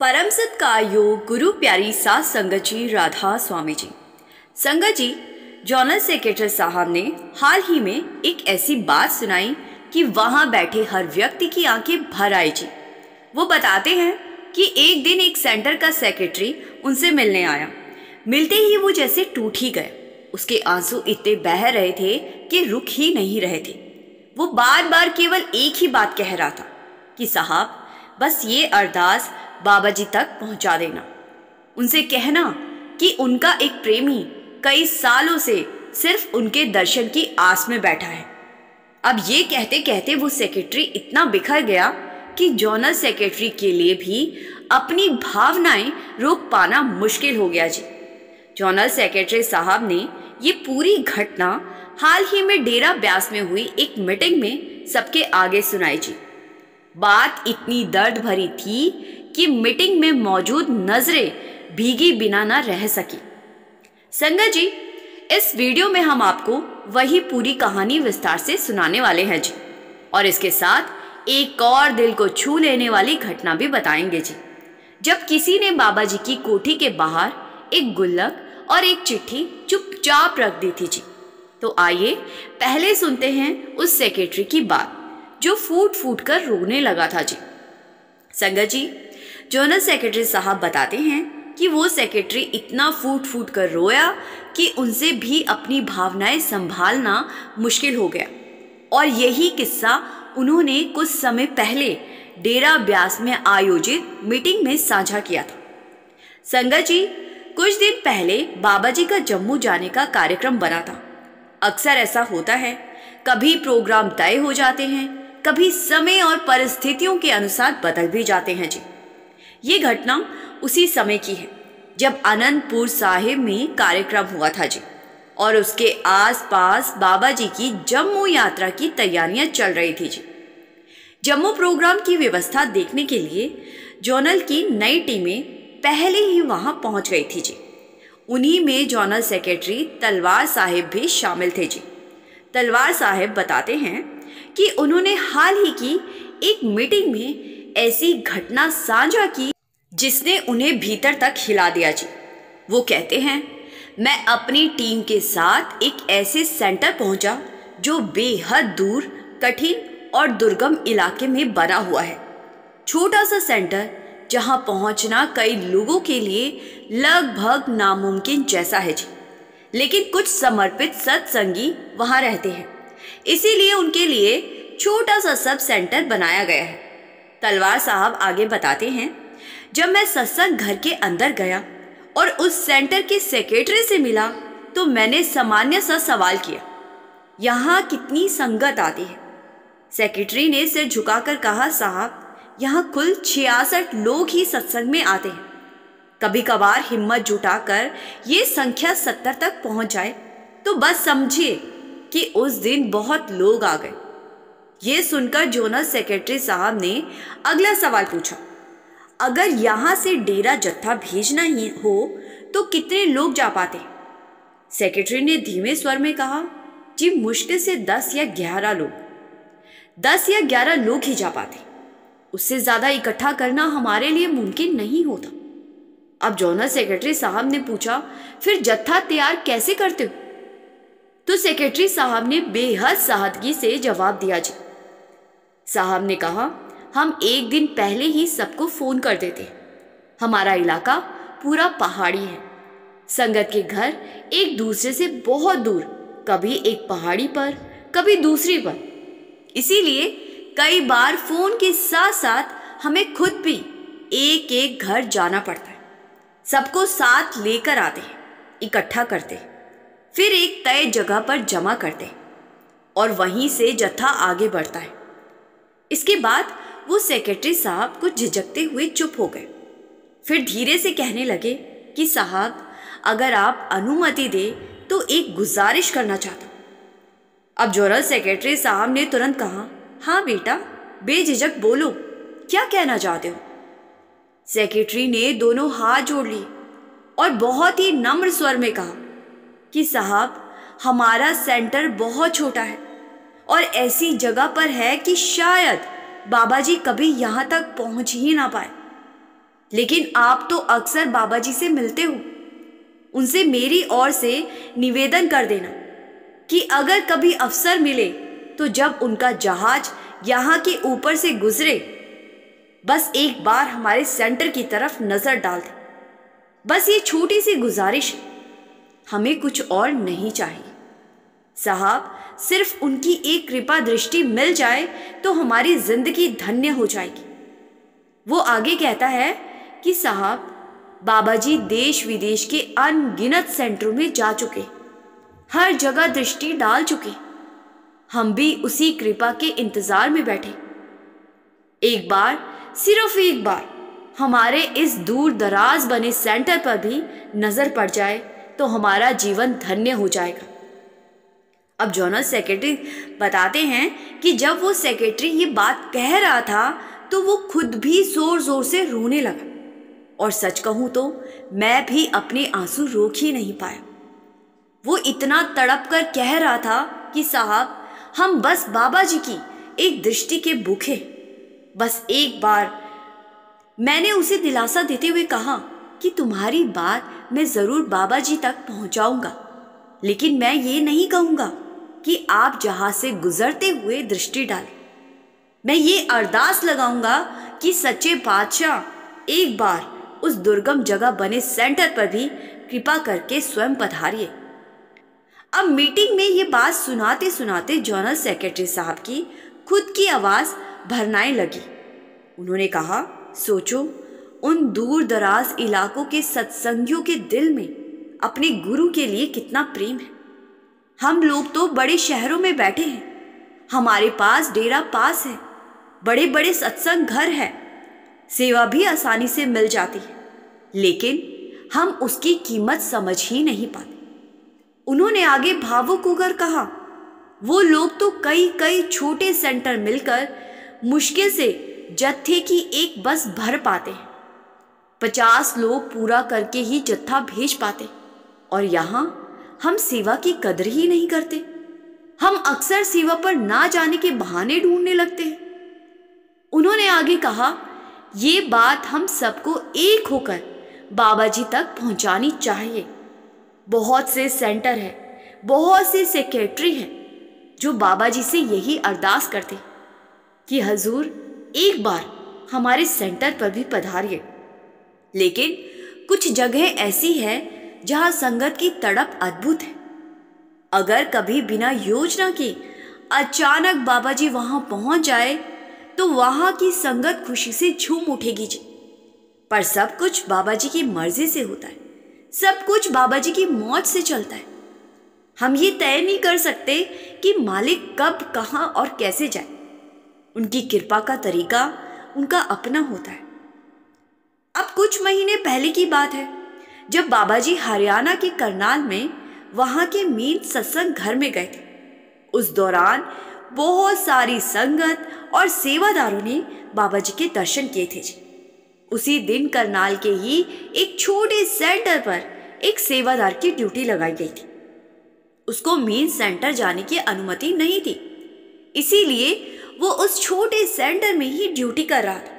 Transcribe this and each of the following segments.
परम सत्कार्यो गुरु प्यारी सात संगत जी राधा स्वामी जी। संगत जी, जनरल सेक्रेटरी साहब ने हाल ही में एक ऐसी बात सुनाई कि वहां बैठे हर व्यक्ति की आंखें भर आई जी। वो बताते हैं कि एक दिन एक सेंटर का सेक्रेटरी उनसे मिलने आया। मिलते ही वो जैसे टूट ही गए। उसके आंसू इतने बह रहे थे कि रुक ही नहीं रहे थे। वो बार बार केवल एक ही बात कह रहा था कि साहब, बस ये अरदास बाबा जी तक पहुंचा देना। उनसे कहना कि उनका एक प्रेमी कई सालों से सिर्फ उनके दर्शन की आस में बैठा है। अब ये कहते कहते वो सेक्रेटरी इतना बिखर गया कि जनरल सेक्रेटरी के लिए भी अपनी भावनाएं रोक पाना मुश्किल हो गया जी। जनरल सेक्रेटरी साहब ने ये पूरी घटना हाल ही में डेरा ब्यास में हुई एक मीटिंग में सबके आगे सुनाई जी। बात इतनी दर्द भरी थी कि मीटिंग में मौजूद नजरें भीगी बिना ना रह सकी। संगत जी, इस वीडियो में हम आपको वही पूरी कहानी विस्तार से सुनाने वाले हैं जी, और इसके साथ एक और दिल को छू लेने वाली घटना भी बताएंगे जी। जब किसी ने बाबा जी की कोठी के बाहर एक गुल्लक और एक चिट्ठी चुपचाप रख दी थी जी। तो आइए पहले सुनते हैं उस सेक्रेटरी की बात जो फूट फूट कर रोने लगा था जी। संगत जी, जनरल सेक्रेटरी साहब बताते हैं कि वो सेक्रेटरी इतना फूट फूट कर रोया कि उनसे भी अपनी भावनाएं संभालना मुश्किल हो गया। और यही किस्सा उन्होंने कुछ समय पहले डेरा ब्यास में आयोजित मीटिंग में साझा किया था। संगत जी, कुछ दिन पहले बाबा जी का जम्मू जाने का कार्यक्रम बना था। अक्सर ऐसा होता है, कभी प्रोग्राम तय हो जाते हैं, कभी समय और परिस्थितियों के अनुसार बदल भी जाते हैं जी। ये घटना उसी समय की है जब अनंतपुर साहिब में कार्यक्रम हुआ था जी, और उसके आसपास बाबा जी की जम्मू यात्रा की तैयारियां चल रही थी जी। जम्मू प्रोग्राम की व्यवस्था देखने के लिए जोनल की नई टीमें पहले ही वहां पहुंच गई थी जी। उन्हीं में जनरल सेक्रेटरी तलवार साहिब भी शामिल थे जी। तलवार साहिब बताते हैं कि उन्होंने हाल ही की एक मीटिंग में ऐसी घटना साझा की जिसने उन्हें भीतर तक हिला दिया जी। वो कहते हैं, मैं अपनी टीम के साथ एक ऐसे सेंटर पहुंचा जो बेहद दूर, कठिन और दुर्गम इलाके में बना हुआ है। छोटा सा सेंटर जहां पहुंचना कई लोगों के लिए लगभग नामुमकिन जैसा है जी। लेकिन कुछ समर्पित सत्संगी वहां रहते हैं, इसीलिए उनके लिए छोटा सा सब सेंटर बनाया गया है। तलवार साहब आगे बताते हैं, जब मैं सत्संग घर के अंदर गया और उस सेंटर के सेक्रेटरी से मिला तो मैंने सामान्य सा सवाल किया, यहाँ कितनी संगत आती है? सेक्रेटरी ने सिर झुकाकर कहा, साहब, यहाँ कुल 66 लोग ही सत्संग में आते हैं। कभी कभार हिम्मत जुटाकर ये संख्या 70 तक पहुंच जाए तो बस समझिए कि उस दिन बहुत लोग आ गए। ये सुनकर जनरल सेक्रेटरी साहब ने अगला सवाल पूछा, अगर यहाँ से डेरा जत्था भेजना ही हो तो कितने लोग जा पाते? सेक्रेटरी ने धीमे स्वर में कहा, जी मुश्किल से 10 या 11 लोग। 10 या 11 लोग ही जा पाते, उससे ज़्यादा इकट्ठा करना हमारे लिए मुमकिन नहीं होता। अब जनरल सेक्रेटरी साहब ने पूछा, फिर जत्था तैयार कैसे करते हो? तो सेक्रेटरी साहब ने बेहद सादगी से जवाब दिया, जी साहब ने कहा, हम एक दिन पहले ही सबको फ़ोन कर देते। हमारा इलाका पूरा पहाड़ी है। संगत के घर एक दूसरे से बहुत दूर, कभी एक पहाड़ी पर, कभी दूसरी पर। इसीलिए कई बार फ़ोन के साथ साथ हमें खुद भी एक एक घर जाना पड़ता है। सबको साथ लेकर आते हैं, इकट्ठा करते हैं, फिर एक तय जगह पर जमा करते हैं और वहीं से जत्था आगे बढ़ता है। इसके बाद वो सेक्रेटरी साहब कुछ झिझकते हुए चुप हो गए। फिर धीरे से कहने लगे कि साहब, अगर आप अनुमति दें तो एक गुजारिश करना चाहता हूँ। अब जनरल सेक्रेटरी साहब ने तुरंत कहा, हाँ बेटा, बेझिझक बोलो, क्या कहना चाहते हो? सेक्रेटरी ने दोनों हाथ जोड़ लिए और बहुत ही नम्र स्वर में कहा कि साहब, हमारा सेंटर बहुत छोटा है और ऐसी जगह पर है कि शायद बाबा जी कभी यहाँ तक पहुँच ही ना पाए। लेकिन आप तो अक्सर बाबा जी से मिलते हो, उनसे मेरी ओर से निवेदन कर देना कि अगर कभी अवसर मिले तो जब उनका जहाज यहाँ के ऊपर से गुजरे, बस एक बार हमारे सेंटर की तरफ नजर डाल दें। बस ये छोटी सी गुजारिश है, हमें कुछ और नहीं चाहिए साहब। सिर्फ उनकी एक कृपा दृष्टि मिल जाए तो हमारी जिंदगी धन्य हो जाएगी। वो आगे कहता है कि साहब, बाबा जी देश विदेश के अनगिनत सेंटरों में जा चुके, हर जगह दृष्टि डाल चुके। हम भी उसी कृपा के इंतजार में बैठे। एक बार, सिर्फ एक बार हमारे इस दूर दराज बने सेंटर पर भी नजर पड़ जाए तो हमारा जीवन धन्य हो जाएगा। अब जनरल सेक्रेटरी बताते हैं कि जब वो सेक्रेटरी ये बात कह रहा था तो वो खुद भी जोर जोर से रोने लगा, और सच कहूं तो मैं भी अपने आंसू रोक ही नहीं पाया। वो इतना तड़प कर कह रहा था कि साहब, हम बस बाबा जी की एक दृष्टि के भूखे। बस एक बार मैंने उसे दिलासा देते हुए कहा कि तुम्हारी बात मैं जरूर बाबा जी तक पहुंचाऊंगा, लेकिन मैं ये नहीं कहूंगा कि आप जहां से गुजरते हुए दृष्टि डालें। मैं ये अरदास लगाऊंगा कि सच्चे बादशाह एक बार उस दुर्गम जगह बने सेंटर पर भी कृपा करके स्वयं पधारिए। अब मीटिंग में ये बात सुनाते सुनाते जनरल सेक्रेटरी साहब की खुद की आवाज भरनाए लगी। उन्होंने कहा, सोचो, उन दूर दराज इलाकों के सत्संगियों के दिल में अपने गुरु के लिए कितना प्रेम है। हम लोग तो बड़े शहरों में बैठे हैं, हमारे पास डेरा पास है, बड़े बड़े सत्संग घर है, सेवा भी आसानी से मिल जाती है, लेकिन हम उसकी कीमत समझ ही नहीं पाते। उन्होंने आगे भावुक होकर कहा, वो लोग तो कई कई छोटे सेंटर मिलकर मुश्किल से जत्थे की एक बस भर पाते हैं। 50 लोग पूरा करके ही जत्था भेज पाते, और यहाँ हम सेवा की कदर ही नहीं करते। हम अक्सर सेवा पर ना जाने के बहाने ढूंढने लगते हैं। उन्होंने आगे कहा, ये बात हम सबको एक होकर बाबा जी तक पहुंचानी चाहिए। बहुत से सेंटर है, बहुत से सेक्रेटरी हैं जो बाबा जी से यही अरदास करते कि हजूर एक बार हमारे सेंटर पर भी पधारिए। लेकिन कुछ जगह ऐसी है जहां संगत की तड़प अद्भुत है। अगर कभी बिना योजना के अचानक बाबा जी वहां पहुंच जाए तो वहां की संगत खुशी से झूम उठेगी जी। पर सब कुछ बाबा जी की मर्जी से होता है, सब कुछ बाबा जी की मौज से चलता है। हम ये तय नहीं कर सकते कि मालिक कब, कहां और कैसे जाए। उनकी कृपा का तरीका उनका अपना होता है। अब कुछ महीने पहले की बात है, जब बाबा जी हरियाणा के करनाल में वहां के मेन सत्संग घर में गए थे। उस दौरान बहुत सारी संगत और सेवादारों ने बाबा जी के दर्शन किए थे जी। उसी दिन करनाल के ही एक छोटे सेंटर पर एक सेवादार की ड्यूटी लगाई गई थी। उसको मेन सेंटर जाने की अनुमति नहीं थी, इसीलिए वो उस छोटे सेंटर में ही ड्यूटी कर रहा था,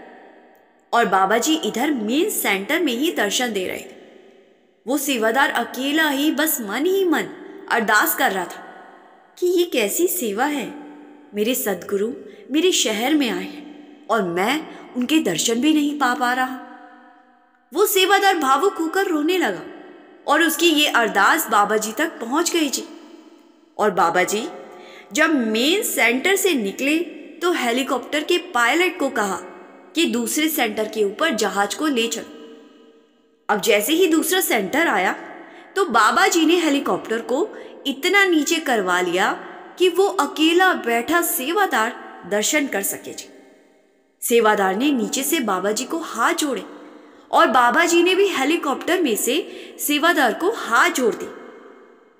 और बाबा जी इधर मेन सेंटर में ही दर्शन दे रहे थे। वो सेवादार अकेला ही बस मन ही मन अरदास कर रहा था कि ये कैसी सेवा है, मेरे सद्गुरु मेरे शहर में आए हैं और मैं उनके दर्शन भी नहीं पा रहा। वो सेवादार भावुक होकर रोने लगा और उसकी ये अरदास बाबा जी तक पहुंच गई जी। और बाबा जी जब मेन सेंटर से निकले तो हेलीकॉप्टर के पायलट को कहा कि दूसरे सेंटर के ऊपर जहाज को ले चलो। अब जैसे ही दूसरा सेंटर आया तो बाबा जी ने हेलीकॉप्टर को इतना नीचे करवा लिया कि वो अकेला बैठा सेवादार दर्शन कर सके जी। सेवादार ने नीचे से बाबा जी को हाथ जोड़े और बाबा जी ने भी हेलीकॉप्टर में से सेवादार को हाथ जोड़ दी,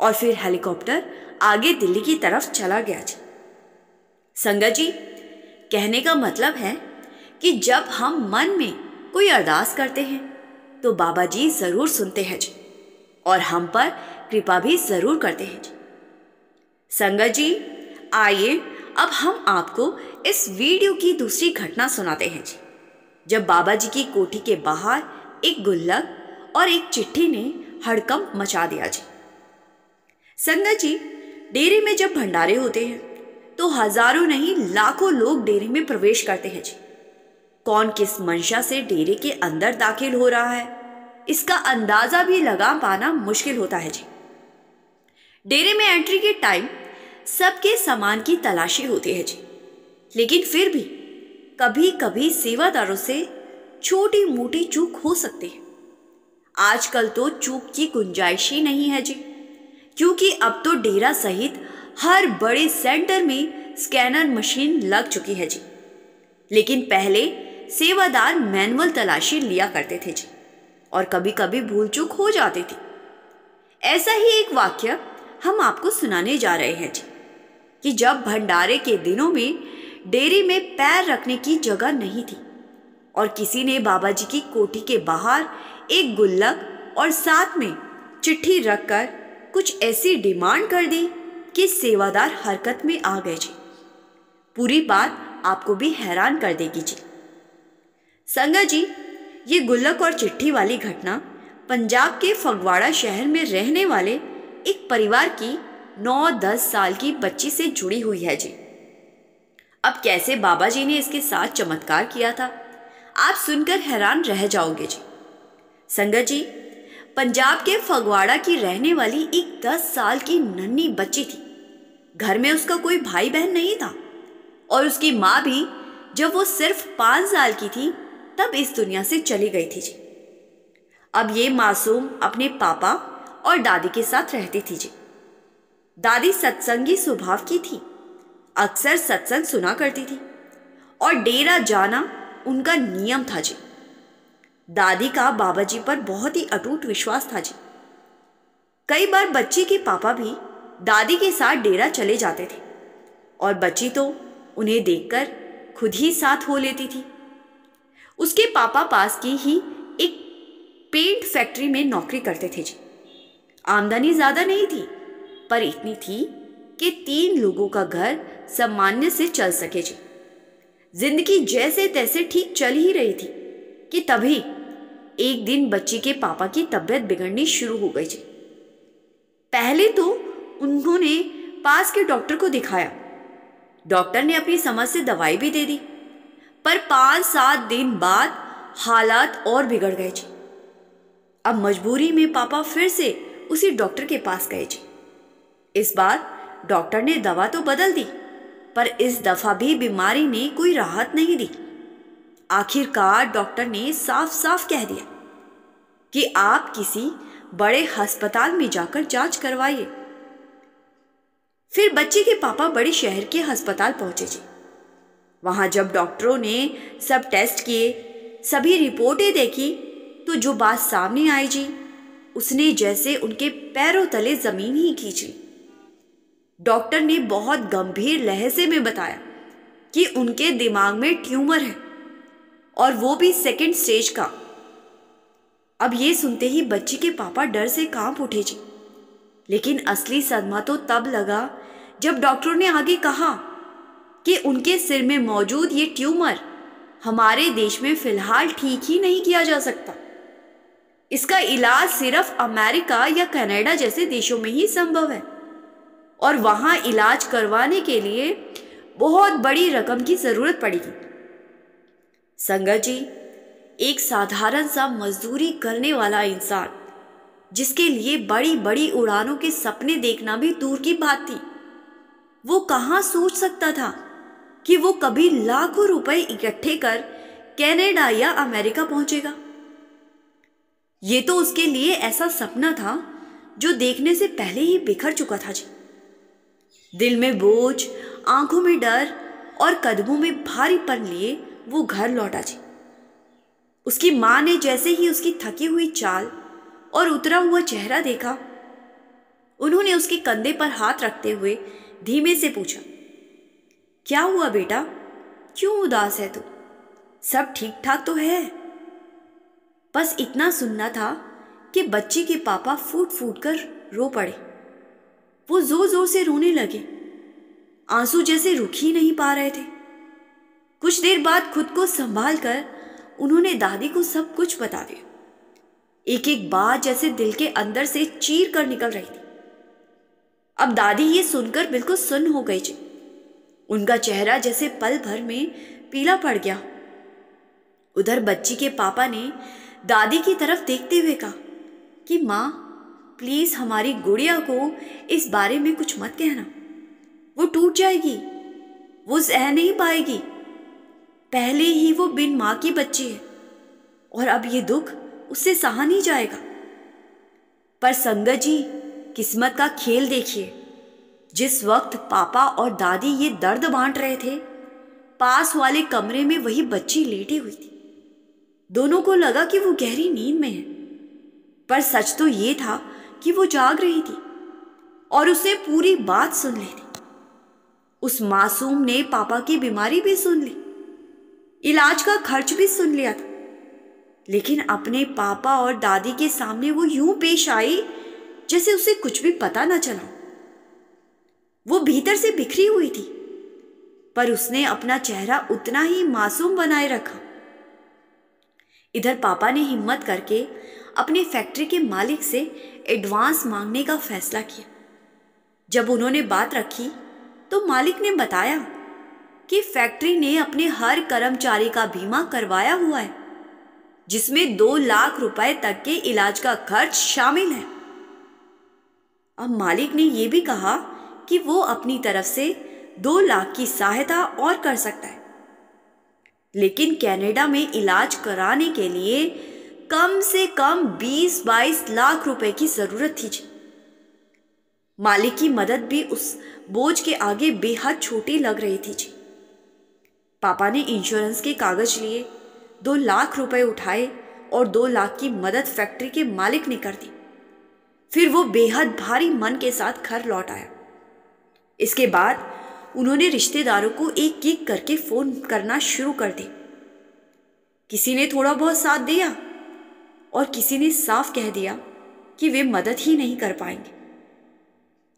और फिर हेलीकॉप्टर आगे दिल्ली की तरफ चला गया जी। संगत जी, कहने का मतलब है कि जब हम मन में कोई अरदास करते हैं तो बाबा जी जरूर सुनते हैं जी, और हम पर कृपा भी जरूर करते हैं जी। संगत जी, आइए अब हम आपको इस वीडियो की दूसरी घटना सुनाते हैं जी। जब बाबा जी की कोठी के बाहर एक गुल्लक और एक चिट्ठी ने हड़कंप मचा दिया जी। संगत जी, डेरे में जब भंडारे होते हैं तो हजारों नहीं लाखों लोग डेरे में प्रवेश करते हैं जी। कौन किस मंशा से डेरे के अंदर दाखिल हो रहा है, इसका अंदाजा भी लगा पाना मुश्किल होता है जी। डेरे में एंट्री के टाइम सबके सामान की तलाशी होती है जी, लेकिन फिर भी कभी कभी सेवादारों से छोटी मोटी चूक हो सकती है। आजकल तो चूक की गुंजाइश ही नहीं है जी, क्योंकि अब तो डेरा सहित हर बड़े सेंटर में स्कैनर मशीन लग चुकी है जी। लेकिन पहले सेवादार मैनुअल तलाशी लिया करते थे जी, और कभी कभी भूल चूक हो जाती थी। ऐसा ही एक वाक्य हम आपको सुनाने जा रहे हैं जी, कि जब भंडारे के दिनों में डेरे में पैर रखने की जगह नहीं थी और किसी ने बाबा जी की कोठी के बाहर एक गुल्लक और साथ में चिट्ठी रखकर कुछ ऐसी डिमांड कर दी कि सेवादार हरकत में आ गए जी। पूरी बात आपको भी हैरान कर देगी जी। संगत जी, ये गुल्लक और चिट्ठी वाली घटना पंजाब के फगवाड़ा शहर में रहने वाले एक परिवार की 9-10 साल की बच्ची से जुड़ी हुई है जी। अब कैसे बाबा जी ने इसके साथ चमत्कार किया था, आप सुनकर हैरान रह जाओगे जी। संगत जी, पंजाब के फगवाड़ा की रहने वाली एक 10 साल की नन्ही बच्ची थी। घर में उसका कोई भाई बहन नहीं था और उसकी माँ भी जब वो सिर्फ 5 साल की थी तब इस दुनिया से चली गई थी जी। अब ये मासूम अपने पापा और दादी के साथ रहती थी जी। दादी सत्संगी स्वभाव की थी, अक्सर सत्संग सुना करती थी और डेरा जाना उनका नियम था जी। दादी का बाबा जी पर बहुत ही अटूट विश्वास था जी। कई बार बच्ची के पापा भी दादी के साथ डेरा चले जाते थे और बच्ची तो उन्हें देखकर खुद ही साथ हो लेती थी। उसके पापा पास की ही एक पेंट फैक्ट्री में नौकरी करते थे जी। आमदनी ज्यादा नहीं थी, पर इतनी थी कि 3 लोगों का घर सामान्य से चल सके जी। जिंदगी जैसे तैसे ठीक चल ही रही थी कि तभी एक दिन बच्ची के पापा की तबीयत बिगड़नी शुरू हो गई जी। पहले तो उन्होंने पास के डॉक्टर को दिखाया। डॉक्टर ने अपनी समझ से दवाई भी दे दी, पर 5-7 दिन बाद हालात और बिगड़ गए जी। अब मजबूरी में पापा फिर से उसी डॉक्टर के पास गए जी। इस बार डॉक्टर ने दवा तो बदल दी, पर इस दफा भी बीमारी ने कोई राहत नहीं दी। आखिरकार डॉक्टर ने साफ साफ कह दिया कि आप किसी बड़े अस्पताल में जाकर जांच करवाइए। फिर बच्ची के पापा बड़े शहर के अस्पताल पहुंचे जी। वहां जब डॉक्टरों ने सब टेस्ट किए, सभी रिपोर्टें देखी, तो जो बात सामने आई जी, उसने जैसे उनके पैरों तले जमीन ही खींच ली। डॉक्टर ने बहुत गंभीर लहजे में बताया कि उनके दिमाग में ट्यूमर है और वो भी 2nd स्टेज का। अब ये सुनते ही बच्ची के पापा डर से कांप उठे जी। लेकिन असली सदमा तो तब लगा जब डॉक्टरों ने आगे कहा कि उनके सिर में मौजूद ये ट्यूमर हमारे देश में फिलहाल ठीक ही नहीं किया जा सकता। इसका इलाज सिर्फ अमेरिका या कनाडा जैसे देशों में ही संभव है और वहां इलाज करवाने के लिए बहुत बड़ी रकम की जरूरत पड़ेगी। संगत जी, एक साधारण सा मजदूरी करने वाला इंसान, जिसके लिए बड़ी बड़ी उड़ानों के सपने देखना भी दूर की बात थी, वो कहां सोच सकता था कि वो कभी लाखों रुपए इकट्ठे कर कनाडा या अमेरिका पहुंचेगा। ये तो उसके लिए ऐसा सपना था जो देखने से पहले ही बिखर चुका था जी। दिल में बोझ, आंखों में डर और कदमों में भारीपन लिए वो घर लौटा जी। उसकी मां ने जैसे ही उसकी थकी हुई चाल और उतरा हुआ चेहरा देखा, उन्होंने उसके कंधे पर हाथ रखते हुए धीमे से पूछा, क्या हुआ बेटा, क्यों उदास है तू? सब ठीक ठाक तो है? बस इतना सुनना था कि बच्ची के पापा फूट फूट कर रो पड़े। वो जोर जोर से रोने लगे, आंसू जैसे रुक ही नहीं पा रहे थे। कुछ देर बाद खुद को संभाल कर उन्होंने दादी को सब कुछ बता दिया। एक एक बात जैसे दिल के अंदर से चीर कर निकल रही थी। अब दादी ये सुनकर बिल्कुल सुन्न हो गई जी। उनका चेहरा जैसे पल भर में पीला पड़ गया। उधर बच्ची के पापा ने दादी की तरफ देखते हुए कहा कि माँ, प्लीज हमारी गुड़िया को इस बारे में कुछ मत कहना। वो टूट जाएगी, वो सह नहीं पाएगी। पहले ही वो बिन माँ की बच्ची है और अब ये दुख उससे सहा नहीं जाएगा। पर संगत जी, किस्मत का खेल देखिए। जिस वक्त पापा और दादी ये दर्द बांट रहे थे, पास वाले कमरे में वही बच्ची लेटी हुई थी। दोनों को लगा कि वो गहरी नींद में है, पर सच तो ये था कि वो जाग रही थी और उसने पूरी बात सुन ली थी। उस मासूम ने पापा की बीमारी भी सुन ली, इलाज का खर्च भी सुन लिया था, लेकिन अपने पापा और दादी के सामने वो यूं पेश आई जैसे उसे कुछ भी पता न चला। वो भीतर से बिखरी हुई थी, पर उसने अपना चेहरा उतना ही मासूम बनाए रखा। इधर पापा ने हिम्मत करके अपनी फैक्ट्री के मालिक से एडवांस मांगने का फैसला किया। जब उन्होंने बात रखी तो मालिक ने बताया कि फैक्ट्री ने अपने हर कर्मचारी का बीमा करवाया हुआ है, जिसमें 2 लाख रुपए तक के इलाज का खर्च शामिल है। अब मालिक ने यह भी कहा कि वो अपनी तरफ से 2 लाख की सहायता और कर सकता है, लेकिन कनाडा में इलाज कराने के लिए कम से कम 20-22 लाख रुपए की जरूरत थी जी। मालिक की मदद भी उस बोझ के आगे बेहद छोटी लग रही थी जी। पापा ने इंश्योरेंस के कागज लिए, 2 लाख रुपए उठाए और 2 लाख की मदद फैक्ट्री के मालिक ने कर दी। फिर वो बेहद भारी मन के साथ घर लौट आया। इसके बाद उन्होंने रिश्तेदारों को एक एक करके फोन करना शुरू कर दी। किसी ने थोड़ा बहुत साथ दिया और किसी ने साफ कह दिया कि वे मदद ही नहीं कर पाएंगे।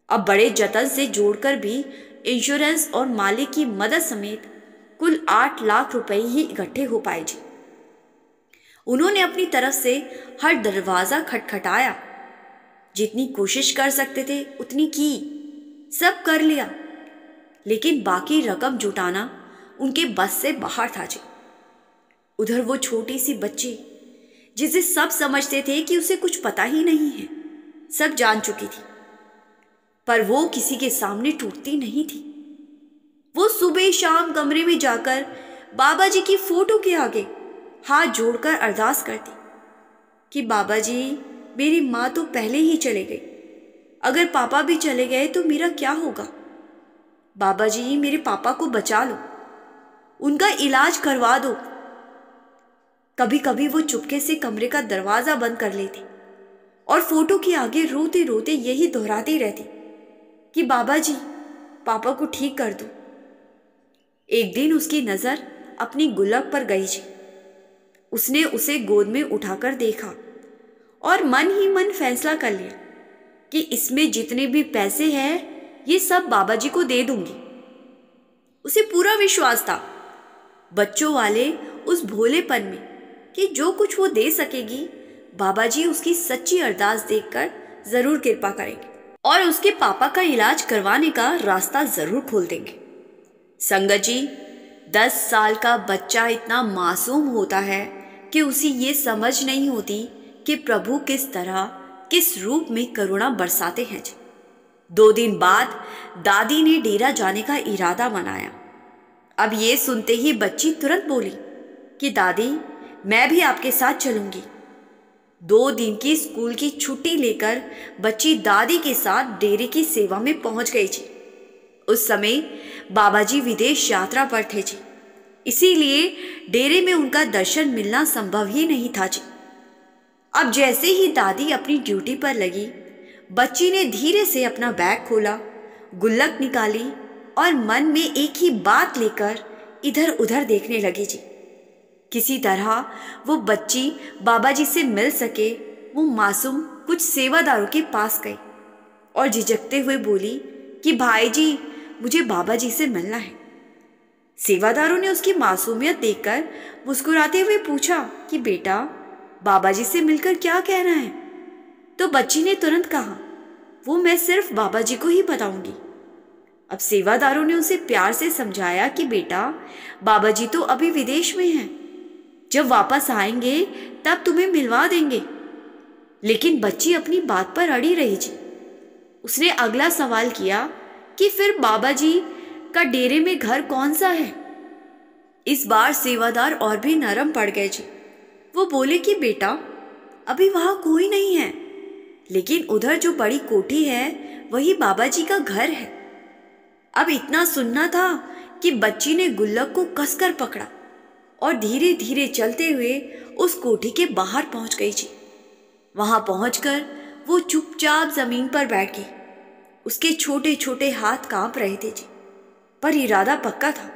अब बड़े जतन से जोड़कर भी इंश्योरेंस और मालिक की मदद समेत कुल 8 लाख रुपए ही इकट्ठे हो पाए जी। उन्होंने अपनी तरफ से हर दरवाजा खटखटाया, जितनी कोशिश कर सकते थे उतनी की, सब कर लिया, लेकिन बाकी रकम जुटाना उनके बस से बाहर था जी। उधर वो छोटी सी बच्ची, जिसे सब समझते थे कि उसे कुछ पता ही नहीं है, सब जान चुकी थी, पर वो किसी के सामने टूटती नहीं थी। वो सुबह शाम कमरे में जाकर बाबा जी की फोटो के आगे हाथ जोड़कर अरदास करती कि बाबा जी, मेरी माँ तो पहले ही चले गई, अगर पापा भी चले गए तो मेरा क्या होगा? बाबा जी, मेरे पापा को बचा लो, उनका इलाज करवा दो। कभी कभी वो चुपके से कमरे का दरवाजा बंद कर लेती और फोटो के आगे रोते रोते यही दोहराती रहती कि बाबा जी, पापा को ठीक कर दो। एक दिन उसकी नजर अपनी गुल्लक पर गई जी। उसने उसे गोद में उठाकर देखा और मन ही मन फैसला कर लिया कि इसमें जितने भी पैसे हैं ये सब बाबा जी को दे दूंगी। उसे पूरा विश्वास था बच्चों वाले उस भोलेपन में कि जो कुछ वो दे सकेगी बाबा जी उसकी सच्ची अरदास देखकर जरूर कृपा करेंगे और उसके पापा का इलाज करवाने का रास्ता जरूर खोल देंगे। संगत जी, 10 साल का बच्चा इतना मासूम होता है कि उसे ये समझ नहीं होती कि प्रभु किस तरह, किस रूप में करुणा बरसाते हैं। 2 दिन बाद दादी ने डेरा जाने का इरादा बनाया। अब ये सुनते ही बच्ची तुरंत बोली कि दादी, मैं भी आपके साथ चलूंगी। 2 दिन की स्कूल की छुट्टी लेकर बच्ची दादी के साथ डेरे की सेवा में पहुंच गई थी। उस समय बाबा जी विदेश यात्रा पर थे जी, इसीलिए डेरे में उनका दर्शन मिलना संभव ही नहीं था जी। अब जैसे ही दादी अपनी ड्यूटी पर लगी, बच्ची ने धीरे से अपना बैग खोला, गुल्लक निकाली और मन में एक ही बात लेकर इधर उधर देखने लगी जी। किसी तरह वो बच्ची बाबा जी से मिल सके, वो मासूम कुछ सेवादारों के पास गई और झिझकते हुए बोली कि भाई जी, मुझे बाबा जी से मिलना है। सेवादारों ने उसकी मासूमियत देखकर मुस्कुराते हुए पूछा कि बेटा, बाबा जी से मिलकर क्या कहना है? तो बच्ची ने तुरंत कहा, वो मैं सिर्फ बाबा जी को ही बताऊंगी। अब सेवादारों ने उसे प्यार से समझाया कि बेटा, बाबा जी तो अभी विदेश में हैं, जब वापस आएंगे तब तुम्हें मिलवा देंगे। लेकिन बच्ची अपनी बात पर अड़ी रही जी। उसने अगला सवाल किया कि फिर बाबा जी का डेरे में घर कौन सा है? इस बार सेवादार और भी नरम पड़ गए जी। वो बोले कि बेटा, अभी वहां कोई नहीं है, लेकिन उधर जो बड़ी कोठी है वही बाबा जी का घर है। अब इतना सुनना था कि बच्ची ने गुल्लक को कसकर पकड़ा और धीरे धीरे चलते हुए उस कोठी के बाहर पहुंच गई जी। वहां पहुंचकर वो चुपचाप जमीन पर बैठ गई। उसके छोटे छोटे हाथ कांप रहे थे जी, पर इरादा पक्का था।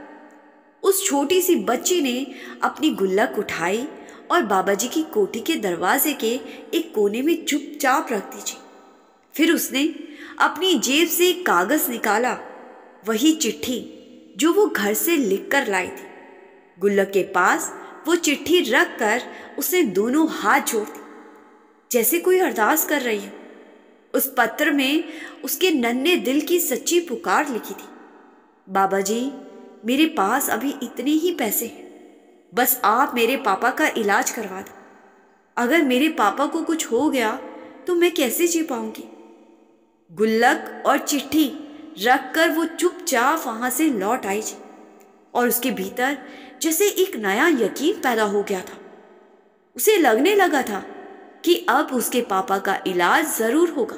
उस छोटी सी बच्ची ने अपनी गुल्लक उठाई और बाबा जी की कोठी के दरवाजे के एक कोने में चुपचाप रख दी जी। फिर उसने अपनी जेब से एक कागज निकाला, वही चिट्ठी जो वो घर से लिखकर लाई थी। गुल्लक के पास वो चिट्ठी रख कर उसने दोनों हाथ जोड़ दिए, जैसे कोई अरदास कर रही है। उस पत्र में उसके नन्हे दिल की सच्ची पुकार लिखी थी, बाबा जी, मेरे पास अभी इतने ही पैसे हैं, बस आप मेरे पापा का इलाज करवा दो। अगर मेरे पापा को कुछ हो गया तो मैं कैसे जी पाऊंगी? गुल्लक और चिट्ठी रखकर वो चुपचाप वहां से लौट आई जी, और उसके भीतर जैसे एक नया यकीन पैदा हो गया था। उसे लगने लगा था कि अब उसके पापा का इलाज जरूर होगा,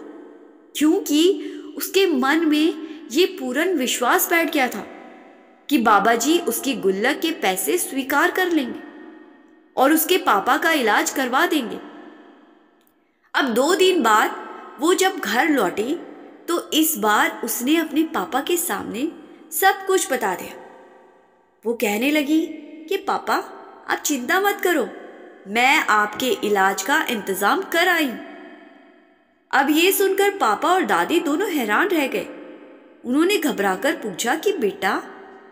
क्योंकि उसके मन में ये पूर्ण विश्वास बैठ गया था कि बाबा जी उसकी गुल्लक के पैसे स्वीकार कर लेंगे और उसके पापा का इलाज करवा देंगे। अब 2 दिन बाद वो जब घर लौटी तो इस बार उसने अपने पापा के सामने सब कुछ बता दिया। वो कहने लगी कि पापा, आप चिंता मत करो, मैं आपके इलाज का इंतजाम कर आई हूं। अब ये सुनकर पापा और दादी दोनों हैरान रह गए। उन्होंने घबराकर पूछा कि बेटा,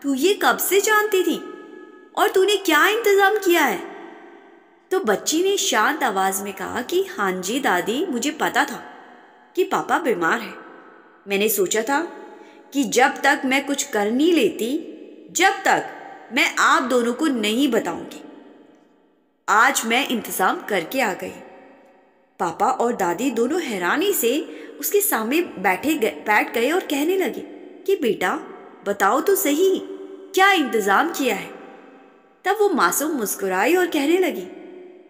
तू ये कब से जानती थी और तूने क्या इंतजाम किया है? तो बच्ची ने शांत आवाज में कहा कि हाँ जी दादी, मुझे पता था कि पापा बीमार है। मैंने सोचा था कि जब तक मैं कुछ कर नहीं लेती, जब तक मैं आप दोनों को नहीं बताऊंगी। आज मैं इंतजाम करके आ गई। पापा और दादी दोनों हैरानी से उसके सामने बैठ गए और कहने लगे कि बेटा, बताओ तो सही, क्या इंतजाम किया है? तब वो मासूम मुस्कुराई और कहने लगी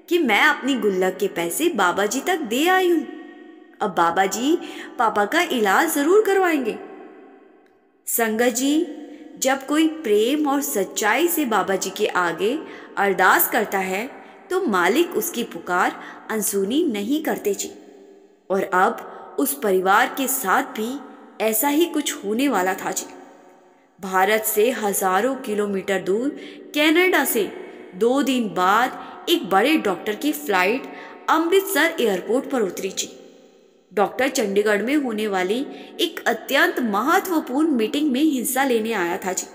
कि मैं अपनी गुल्लक के पैसे बाबा जी तक दे आई हूं। अब बाबा जी पापा का इलाज जरूर करवाएंगे। संगत जी, जब कोई प्रेम और सच्चाई से बाबा जी के आगे अरदास करता है तो मालिक उसकी पुकार अनसुनी नहीं करते जी। और अब उस परिवार के साथ भी ऐसा ही कुछ होने वाला था जी। भारत से हजारों किलोमीटर दूर कनाडा से 2 दिन बाद एक बड़े डॉक्टर की फ्लाइट अमृतसर एयरपोर्ट पर उतरी जी। डॉक्टर चंडीगढ़ में होने वाली एक अत्यंत महत्वपूर्ण मीटिंग में हिस्सा लेने आया था जी,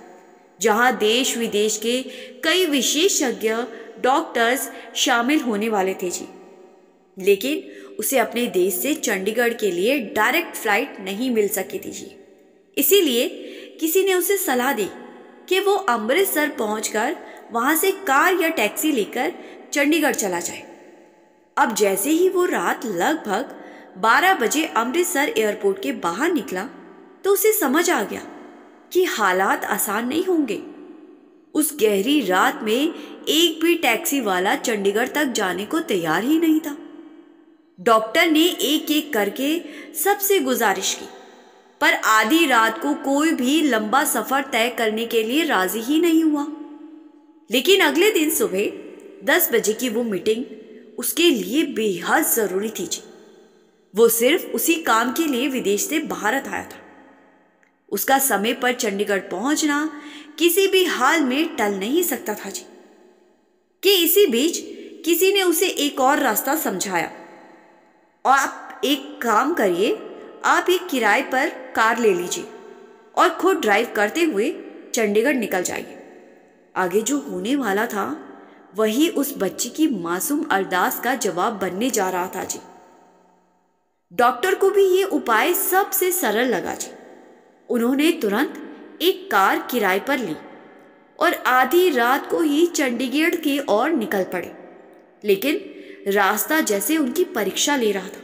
जहां देश विदेश के कई विशेषज्ञ डॉक्टर्स शामिल होने वाले थे जी। लेकिन उसे अपने देश से चंडीगढ़ के लिए डायरेक्ट फ्लाइट नहीं मिल सकी थी जी। इसीलिए किसी ने उसे सलाह दी कि वो अमृतसर पहुंचकर वहां से कार या टैक्सी लेकर चंडीगढ़ चला जाए। अब जैसे ही वो रात लगभग 12 बजे अमृतसर एयरपोर्ट के बाहर निकला तो उसे समझ आ गया कि हालात आसान नहीं होंगे। उस गहरी रात में एक भी टैक्सी वाला चंडीगढ़ तक जाने को तैयार ही नहीं था। डॉक्टर ने एक एक करके सबसे गुजारिश की, पर आधी रात को कोई भी लंबा सफर तय करने के लिए राजी ही नहीं हुआ। लेकिन अगले दिन सुबह 10 बजे की वो मीटिंग उसके लिए बेहद जरूरी थी जी। वो सिर्फ उसी काम के लिए विदेश से भारत आया था। उसका समय पर चंडीगढ़ पहुंचना किसी भी हाल में टल नहीं सकता था जी। कि इसी बीच किसी ने उसे एक और रास्ता समझाया, और आप एक काम करिए, आप एक किराए पर कार ले लीजिए और खुद ड्राइव करते हुए चंडीगढ़ निकल जाइए। आगे जो होने वाला था वही उस बच्ची की मासूम अरदास का जवाब बनने जा रहा था जी। डॉक्टर को भी ये उपाय सबसे सरल लगा जी। उन्होंने तुरंत एक कार किराए पर ली और आधी रात को ही चंडीगढ़ की ओर निकल पड़े। लेकिन रास्ता जैसे उनकी परीक्षा ले रहा था।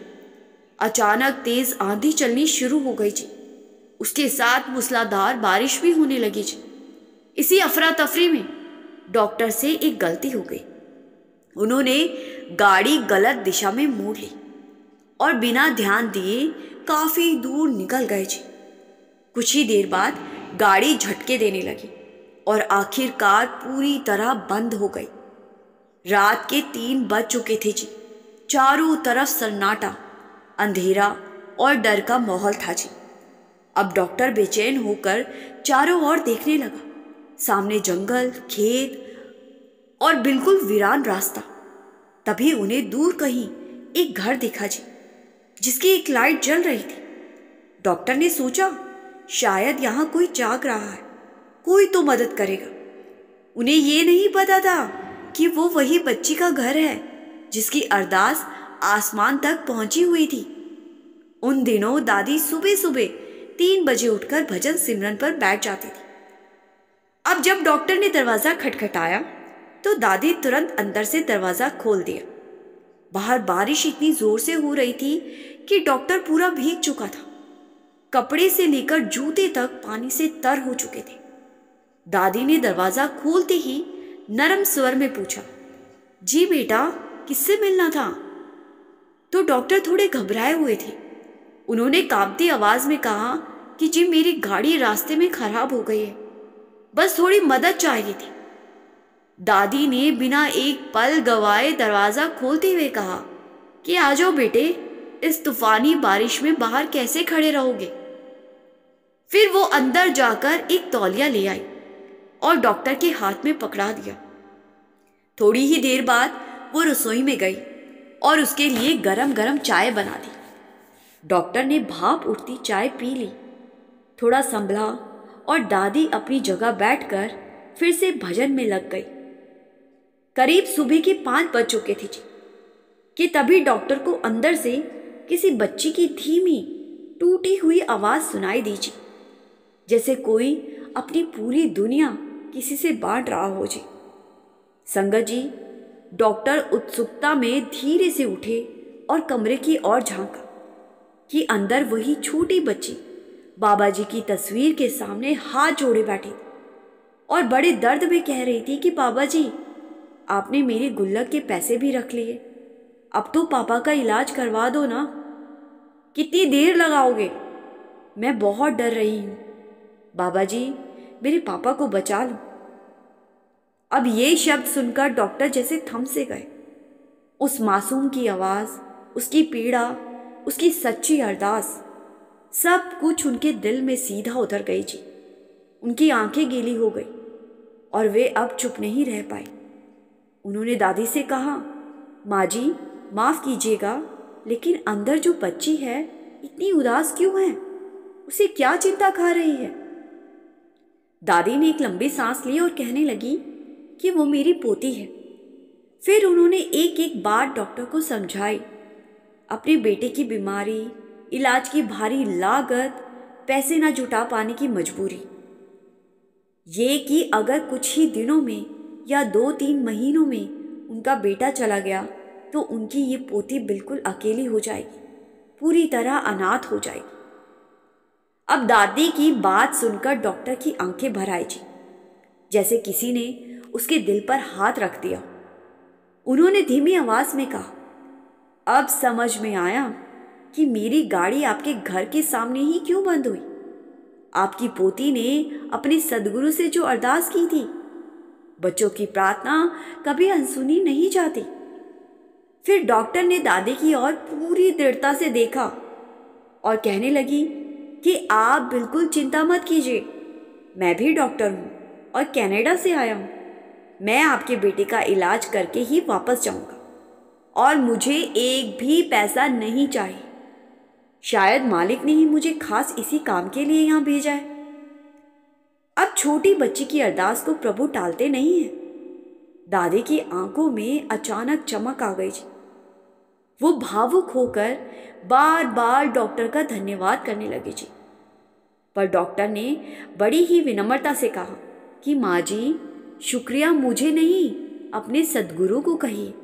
अचानक तेज आंधी चलनी शुरू हो गई जी। उसके साथ मूसलाधार बारिश भी होने लगी जी। इसी अफरा तफरी में डॉक्टर से एक गलती हो गई। उन्होंने गाड़ी गलत दिशा में मोड़ ली और बिना ध्यान दिए काफी दूर निकल गए जी। कुछ ही देर बाद गाड़ी झटके देने लगी और आखिरकार पूरी तरह बंद हो गई। रात के 3 बज चुके थे जी। चारों तरफ सन्नाटा, अंधेरा और डर का माहौल था जी। अब डॉक्टर बेचैन होकर चारों ओर देखने लगा। सामने जंगल, खेत और बिल्कुल वीरान रास्ता। तभी उन्हें दूर कहीं एक घर दिखा जी, जिसकी एक लाइट जल रही थी। डॉक्टर ने सोचा शायद यहाँ कोई जाग रहा है, कोई तो मदद करेगा। उन्हें ये नहीं पता था कि वो वही बच्ची का घर है जिसकी अरदास आसमान तक पहुंची हुई थी। उन दिनों दादी सुबह सुबह 3 बजे उठकर भजन सिमरन पर बैठ जाती थी। अब जब डॉक्टर ने दरवाजा खटखटाया तो दादी तुरंत अंदर से दरवाजा खोल दिया। बाहर बारिश इतनी जोर से हो रही थी कि डॉक्टर पूरा भीग चुका था। कपड़े से लेकर जूते तक पानी से तर हो चुके थे। दादी ने दरवाजा खोलते ही नरम स्वर में पूछा, जी बेटा, किससे मिलना था? तो डॉक्टर थोड़े घबराए हुए थे। उन्होंने कांपती आवाज में कहा कि जी मेरी गाड़ी रास्ते में खराब हो गई है, बस थोड़ी मदद चाहिए थी। दादी ने बिना एक पल गवाए दरवाजा खोलते हुए कहा कि आ जाओ बेटे, इस तूफानी बारिश में बाहर कैसे खड़े रहोगे। फिर वो अंदर जाकर एक तौलिया ले आई और डॉक्टर के हाथ में पकड़ा दिया। थोड़ी ही देर बाद वो रसोई में गई और उसके लिए गरम गरम चाय बना दी। डॉक्टर ने भाप उठती चाय पी ली, थोड़ा संभला और दादी अपनी जगह बैठकर फिर से भजन में लग गई। करीब सुबह के 5 बज चुके थे जी कि तभी डॉक्टर को अंदर से किसी बच्ची की धीमी टूटी हुई आवाज सुनाई दी जी, जैसे कोई अपनी पूरी दुनिया किसी से बांट रहा हो जी। संगत जी, डॉक्टर उत्सुकता में धीरे से उठे और कमरे की ओर झांका कि अंदर वही छोटी बच्ची बाबा जी की तस्वीर के सामने हाथ जोड़े बैठी और बड़े दर्द में कह रही थी कि बाबा जी, आपने मेरे गुल्लक के पैसे भी रख लिए, अब तो पापा का इलाज करवा दो ना। कितनी देर लगाओगे? मैं बहुत डर रही हूँ, बाबा जी मेरे पापा को बचा लो। अब ये शब्द सुनकर डॉक्टर जैसे थम से गए। उस मासूम की आवाज़, उसकी पीड़ा, उसकी सच्ची अरदास, सब कुछ उनके दिल में सीधा उतर गई जी। उनकी आंखें गीली हो गई और वे अब चुप नहीं रह पाए। उन्होंने दादी से कहा, माँ जी माफ़ कीजिएगा, लेकिन अंदर जो बच्ची है इतनी उदास क्यों है? उसे क्या चिंता खा रही है? दादी ने एक लंबी सांस ली और कहने लगी कि वो मेरी पोती है। फिर उन्होंने एक एक बात डॉक्टर को समझाई, अपने बेटे की बीमारी, इलाज की भारी लागत, पैसे ना जुटा पाने की मजबूरी, ये कि अगर कुछ ही दिनों में या 2-3 महीनों में उनका बेटा चला गया तो उनकी ये पोती बिल्कुल अकेली हो जाएगी, पूरी तरह अनाथ हो जाएगी। अब दादी की बात सुनकर डॉक्टर की आंखें भर आई जी, जैसे किसी ने उसके दिल पर हाथ रख दिया। उन्होंने धीमी आवाज में कहा, अब समझ में आया कि मेरी गाड़ी आपके घर के सामने ही क्यों बंद हुई। आपकी पोती ने अपने सदगुरु से जो अरदास की थी, बच्चों की प्रार्थना कभी अनसुनी नहीं जाती। फिर डॉक्टर ने दादी की ओर पूरी दृढ़ता से देखा और कहने लगी कि आप बिल्कुल चिंता मत कीजिए, मैं भी डॉक्टर हूँ और कनाडा से आया हूँ। मैं आपके बेटे का इलाज करके ही वापस जाऊँगा और मुझे एक भी पैसा नहीं चाहिए। शायद मालिक ने ही मुझे खास इसी काम के लिए यहाँ भेजा है। अब छोटी बच्ची की अरदास को प्रभु टालते नहीं है। दादी की आंखों में अचानक चमक आ गई जी। वो भावुक होकर बार बार डॉक्टर का धन्यवाद करने लगी जी। पर डॉक्टर ने बड़ी ही विनम्रता से कहा कि माँ जी, शुक्रिया मुझे नहीं, अपने सद्गुरु को कहिए।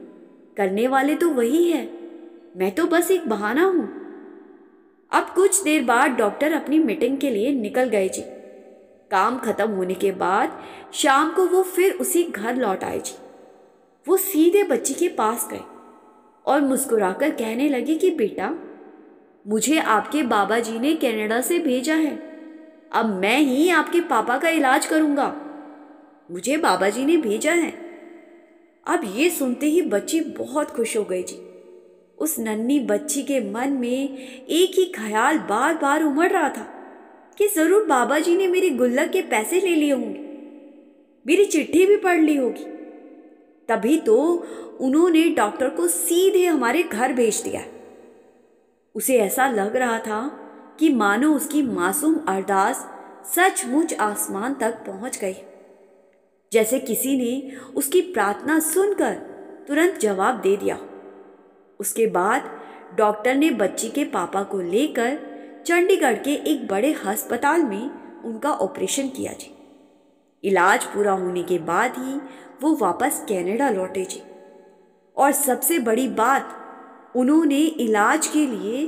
करने वाले तो वही है, मैं तो बस एक बहाना हूँ। अब कुछ देर बाद डॉक्टर अपनी मीटिंग के लिए निकल गए जी। काम खत्म होने के बाद शाम को वो फिर उसी घर लौट आए जी। वो सीधे बच्ची के पास गए और मुस्कुराकर कहने लगे कि बेटा, मुझे आपके बाबा जी ने कनाडा से भेजा है। अब मैं ही आपके पापा का इलाज करूंगा। मुझे बाबा जी ने भेजा है। अब ये सुनते ही बच्ची बहुत खुश हो गई जी। उस नन्ही बच्ची के मन में एक ही ख्याल बार बार उमड़ रहा था कि जरूर बाबा जी ने मेरी गुल्लक के पैसे ले लिए होंगे, मेरी चिट्ठी भी पढ़ ली होगी। तभी तो उन्होंने डॉक्टर को सीधे हमारे घर भेज दिया। उसे ऐसा लग रहा था कि मानो उसकी मासूम अरदास सचमुच आसमान तक पहुंच गई, जैसे किसी ने उसकी प्रार्थना सुनकर तुरंत जवाब दे दिया। उसके बाद डॉक्टर ने बच्ची के पापा को लेकर चंडीगढ़ के एक बड़े अस्पताल में उनका ऑपरेशन किया जी। इलाज पूरा होने के बाद ही वो वापस कनाडा लौटे जी। और सबसे बड़ी बात, उन्होंने इलाज के लिए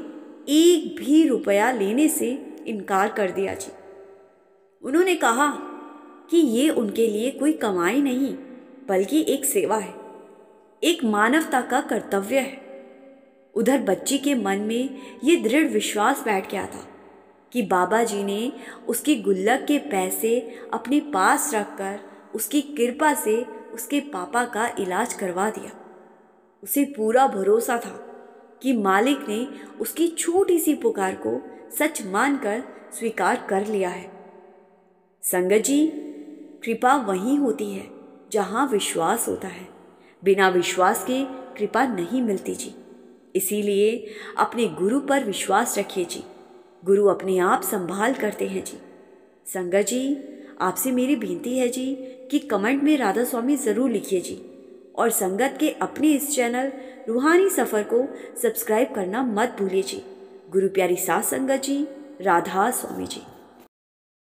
एक भी रुपया लेने से इनकार कर दिया जी। उन्होंने कहा कि ये उनके लिए कोई कमाई नहीं, बल्कि एक सेवा है, एक मानवता का कर्तव्य है। उधर बच्ची के मन में ये दृढ़ विश्वास बैठ गया था कि बाबा जी ने उसकी गुल्लक के पैसे अपने पास रखकर उसकी कृपा से उसके पापा का इलाज करवा दिया। उसे पूरा भरोसा था कि मालिक ने उसकी छोटी सी पुकार को सच मानकर स्वीकार कर लिया है। संगत जी, कृपा वहीं होती है जहाँ विश्वास होता है। बिना विश्वास के कृपा नहीं मिलती जी। इसीलिए अपने गुरु पर विश्वास रखिए जी। गुरु अपने आप संभाल करते हैं जी। संगत जी, आपसे मेरी विनती है जी कि कमेंट में राधा स्वामी ज़रूर लिखिए जी। और संगत के अपने इस चैनल रूहानी सफ़र को सब्सक्राइब करना मत भूलिए जी। गुरु प्यारी साथ संगत जी, राधा स्वामी जी।